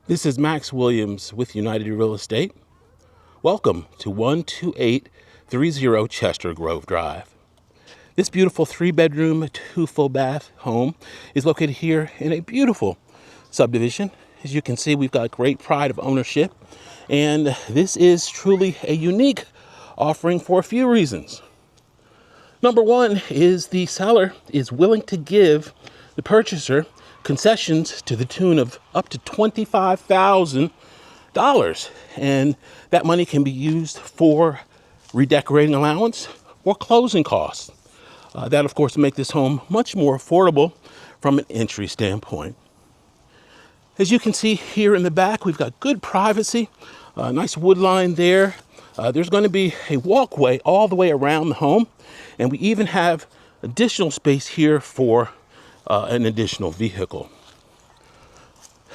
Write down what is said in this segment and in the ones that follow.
This is Max Williams with United Real Estate. Welcome to 12830 Chester Grove Drive. This beautiful 3-bedroom, 2 full bath home is located here in a beautiful subdivision. As you can see, we've got great pride of ownership, and this is truly a unique offering for a few reasons. Number one is the seller is willing to give the purchaser concessions to the tune of up to $25,000, and that money can be used for redecorating allowance or closing costs. That, of course, will make this home much more affordable from an entry standpoint. As you can see here in the back, we've got good privacy, nice wood line there. There's going to be a walkway all the way around the home, and we even have additional space here for an additional vehicle.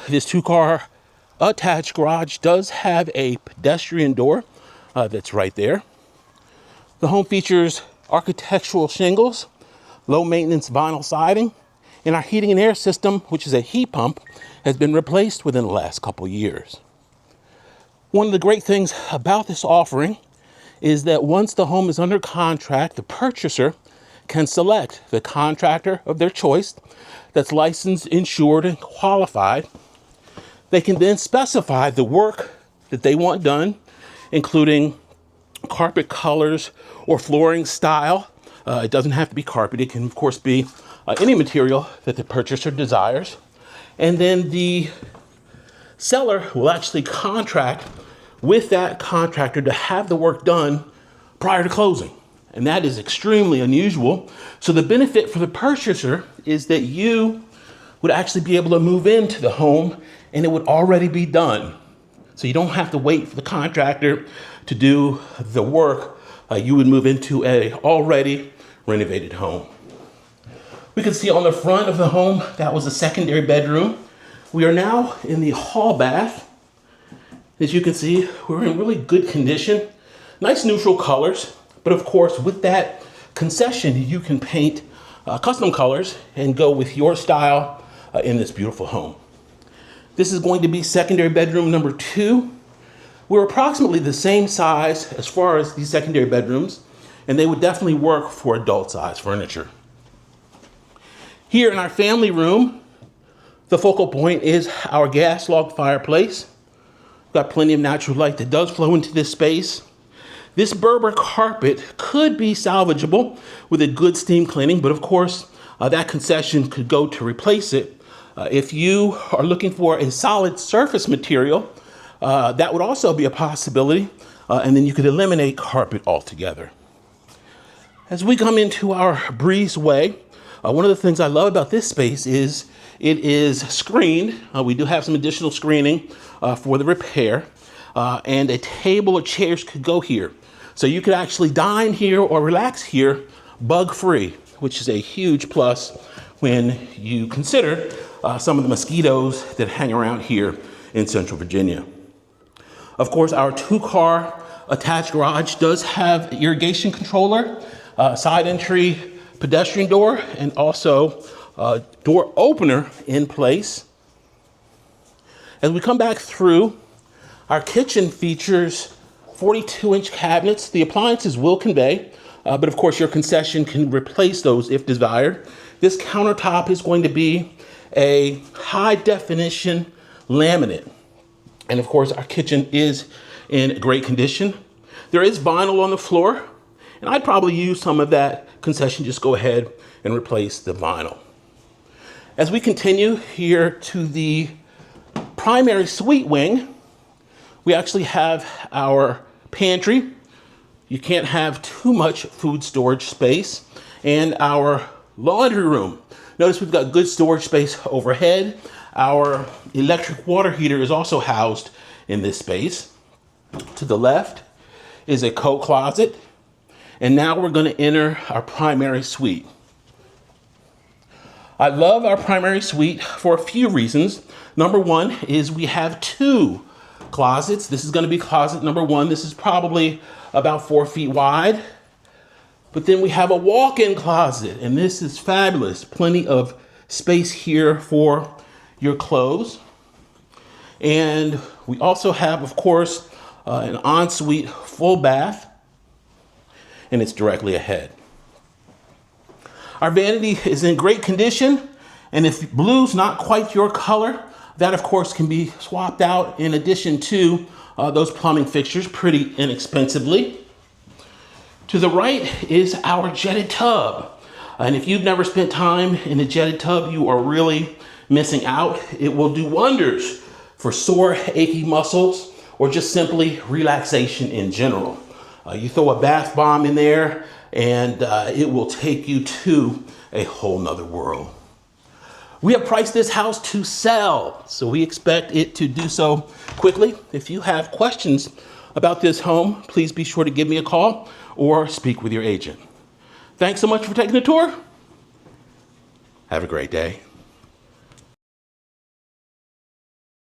This 2-car attached garage does have a pedestrian door that's right there. The home features architectural shingles, low maintenance vinyl siding, and our heating and air system, which is a heat pump, has been replaced within the last couple years. One of the great things about this offering is that once the home is under contract, the purchaser can select the contractor of their choice that's licensed, insured, and qualified. They can then specify the work that they want done, including carpet colors or flooring style. It doesn't have to be carpet. It can, of course, be any material that the purchaser desires. And then the seller will actually contract with that contractor to have the work done prior to closing. And that is extremely unusual. So the benefit for the purchaser is that you would actually be able to move into the home and it would already be done. So you don't have to wait for the contractor to do the work. You would move into a already renovated home. We can see on the front of the home, that was a secondary bedroom. We are now in the hall bath. As you can see, we're in really good condition. Nice neutral colors. But of course, with that concession, you can paint custom colors and go with your style in this beautiful home. This is going to be secondary bedroom number 2. We're approximately the same size as far as these secondary bedrooms, and they would definitely work for adult size furniture. Here in our family room, the focal point is our gas log fireplace. We've got plenty of natural light that does flow into this space. This Berber carpet could be salvageable with a good steam cleaning, but of course, that concession could go to replace it. If you are looking for a solid surface material, that would also be a possibility, and then you could eliminate carpet altogether. As we come into our breezeway, one of the things I love about this space is it is screened. We do have some additional screening for the repair, and a table or chairs could go here. So you could actually dine here or relax here bug-free, which is a huge plus when you consider some of the mosquitoes that hang around here in Central Virginia. Of course, our 2-car attached garage does have irrigation controller, side entry pedestrian door, and also door opener in place. As we come back through, our kitchen features 42-inch cabinets. The appliances will convey, but of course your concession can replace those if desired. This countertop is going to be a high definition laminate. And of course our kitchen is in great condition. There is vinyl on the floor, and I'd probably use some of that concession, just go ahead and replace the vinyl. As we continue here to the primary suite wing, we actually have our pantry. You can't have too much food storage space. And our laundry room. Notice we've got good storage space overhead. Our electric water heater is also housed in this space. To the left is a coat closet. And now we're going to enter our primary suite. I love our primary suite for a few reasons. Number one is we have 2 closets. This is going to be closet number 1. This is probably about 4 feet wide. But then we have a walk-in closet, and this is fabulous. Plenty of space here for your clothes. And we also have, of course, an ensuite full bath, and it's directly ahead. Our vanity is in great condition, and if blue's not quite your color, that of course can be swapped out in addition to those plumbing fixtures pretty inexpensively. To the right is our jetted tub. And if you've never spent time in a jetted tub, you are really missing out. It will do wonders for sore, achy muscles or just simply relaxation in general. You throw a bath bomb in there and it will take you to a whole nother world. We have priced this house to sell, so we expect it to do so quickly. If you have questions about this home, please be sure to give me a call or speak with your agent. Thanks so much for taking the tour. Have a great day.